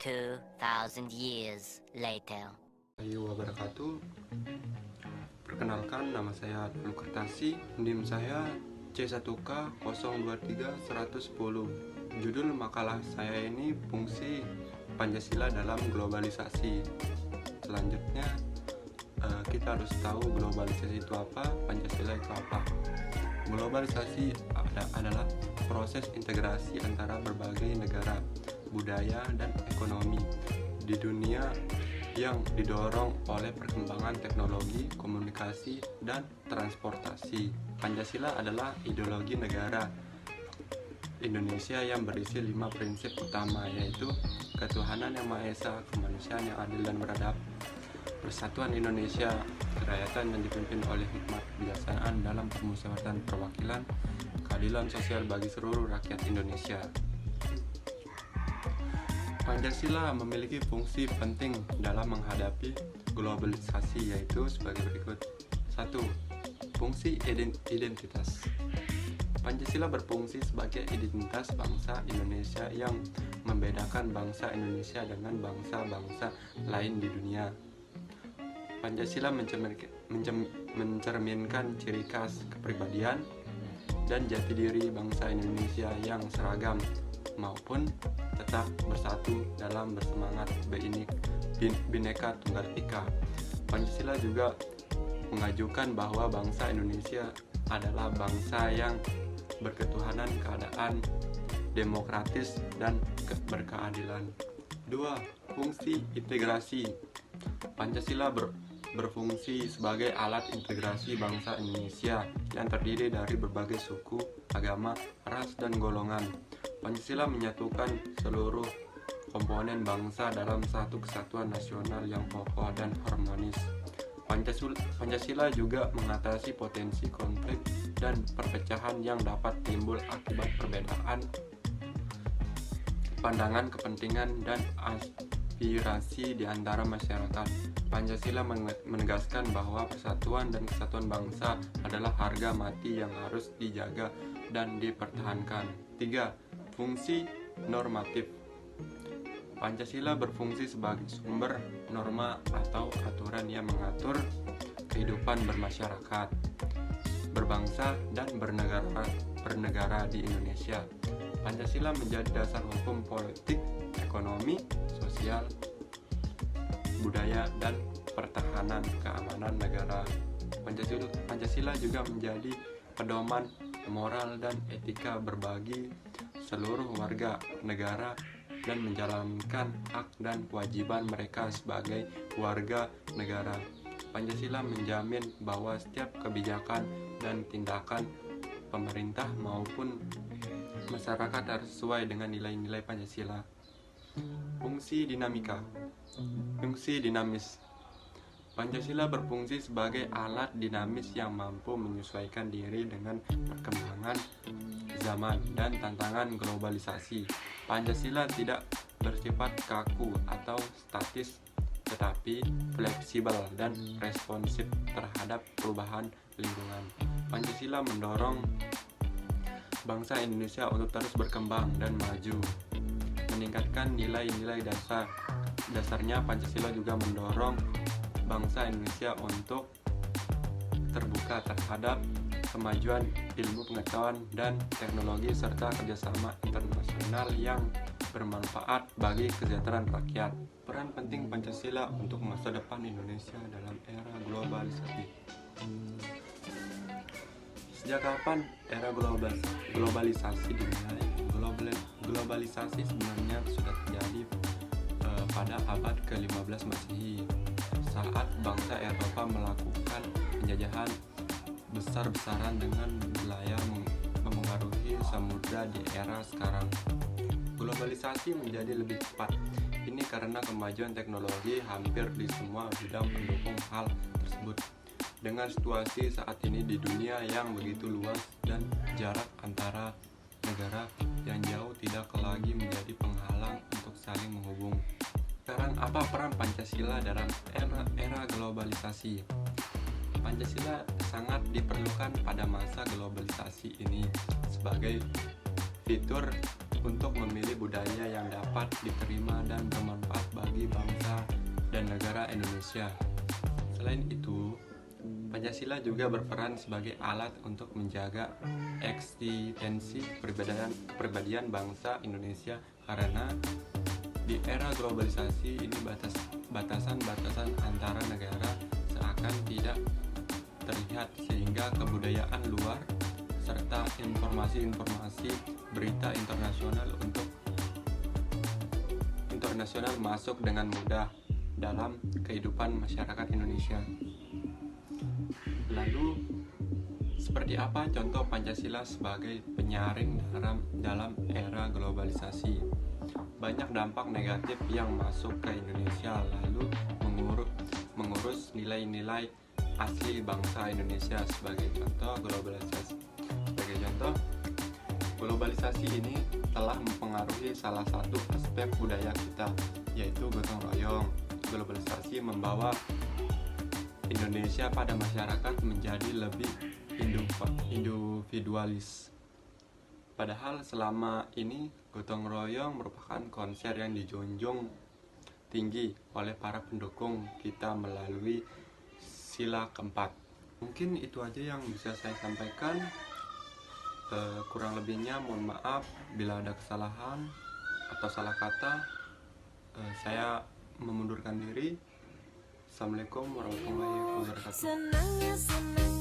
2,000 years later. Wabarakatuh. Perkenalkan, nama saya Abdul Kertasi. NIM saya C1K023110. Judul makalah saya ini fungsi Pancasila dalam globalisasi. Selanjutnya kita harus tahu globalisasi itu apa, Pancasila itu apa. Globalisasi adalah proses integrasi antara berbagai negara, budaya, dan ekonomi di dunia yang didorong oleh perkembangan teknologi, komunikasi, dan transportasi. Pancasila adalah ideologi negara Indonesia yang berisi 5 prinsip utama, yaitu ketuhanan yang Maha Esa, kemanusiaan yang adil dan beradab, persatuan Indonesia, kerakyatan yang dipimpin oleh hikmat kebijaksanaan dalam permusyawaratan perwakilan, keadilan sosial bagi seluruh rakyat Indonesia. Pancasila memiliki fungsi penting dalam menghadapi globalisasi, yaitu sebagai berikut. 1. Fungsi identitas. Pancasila berfungsi sebagai identitas bangsa Indonesia yang membedakan bangsa Indonesia dengan bangsa-bangsa lain di dunia. Pancasila mencerminkan ciri khas kepribadian dan jati diri bangsa Indonesia yang seragam maupun tetap bersatu dalam bersemangat Bhinneka Tunggal Ika. Pancasila juga mengajukan bahwa bangsa Indonesia adalah bangsa yang berketuhanan, keadaan demokratis, dan berkeadilan. 2. Fungsi integrasi. Pancasila berfungsi sebagai alat integrasi bangsa Indonesia yang terdiri dari berbagai suku, agama, ras, dan golongan. Pancasila menyatukan seluruh komponen bangsa dalam satu kesatuan nasional yang kokoh dan harmonis. Pancasila juga mengatasi potensi konflik dan perpecahan yang dapat timbul akibat perbedaan pandangan, kepentingan, dan aspirasi di antara masyarakat. Pancasila menegaskan bahwa persatuan dan kesatuan bangsa adalah harga mati yang harus dijaga dan dipertahankan. 3. Fungsi normatif. Pancasila berfungsi sebagai sumber norma atau aturan yang mengatur kehidupan bermasyarakat, berbangsa, dan bernegara di Indonesia. Pancasila menjadi dasar hukum politik, ekonomi, sosial, budaya, dan pertahanan keamanan negara. Pancasila juga menjadi pedoman moral dan etika berbagi seluruh warga negara dan menjalankan hak dan kewajiban mereka sebagai warga negara. Pancasila menjamin bahwa setiap kebijakan dan tindakan pemerintah maupun masyarakat harus sesuai dengan nilai-nilai Pancasila. Fungsi dinamis. Pancasila berfungsi sebagai alat dinamis yang mampu menyesuaikan diri dengan perkembangan zaman dan tantangan globalisasi. Pancasila tidak bersifat kaku atau statis, tetapi fleksibel dan responsif terhadap perubahan lingkungan. Pancasila mendorong bangsa Indonesia untuk terus berkembang dan maju, meningkatkan nilai-nilai dasarnya. Pancasila juga mendorong bangsa Indonesia untuk terbuka terhadap kemajuan ilmu pengetahuan dan teknologi serta kerjasama internasional yang bermanfaat bagi kesejahteraan rakyat. Peran penting Pancasila untuk masa depan Indonesia dalam era globalisasi. Sejak kapan era globalisasi dimulai? Globalisasi sebenarnya sudah terjadi pada abad ke-15 Masehi, saat bangsa Eropa melakukan penjajahan besar-besaran dengan berlayar memengaruhi samudra di era sekarang. Globalisasi menjadi lebih cepat. Ini karena kemajuan teknologi hampir di semua bidang mendukung hal tersebut. Dengan situasi saat ini di dunia yang begitu luas dan jarak antara negara yang jauh tidak lagi menjadi penghalang untuk saling menghubung. Sekarang, apa peran Pancasila dalam era globalisasi? Pancasila sangat diperlukan pada masa globalisasi ini sebagai fitur untuk memilih budaya yang dapat diterima dan bermanfaat bagi bangsa dan negara Indonesia. Selain itu, Pancasila juga berperan sebagai alat untuk menjaga eksistensi kepribadian bangsa Indonesia, karena di era globalisasi ini batasan-batasan antara negara seakan tidak terlihat, sehingga kebudayaan luar serta informasi-informasi berita internasional masuk dengan mudah dalam kehidupan masyarakat Indonesia. Lalu, seperti apa contoh Pancasila sebagai penyaring dalam era globalisasi? Banyak dampak negatif yang masuk ke Indonesia, lalu mengurus nilai-nilai asli bangsa Indonesia. Sebagai contoh, globalisasi ini telah mempengaruhi salah satu aspek budaya kita, yaitu gotong royong. Globalisasi membawa Indonesia pada masyarakat menjadi lebih individualis. Padahal selama ini gotong royong merupakan konsep yang dijunjung tinggi oleh para pendukung kita melalui sila keempat. Mungkin itu aja yang bisa saya sampaikan. Kurang lebihnya mohon maaf bila ada kesalahan atau salah kata. Saya memundurkan diri. Assalamualaikum warahmatullahi wabarakatuh.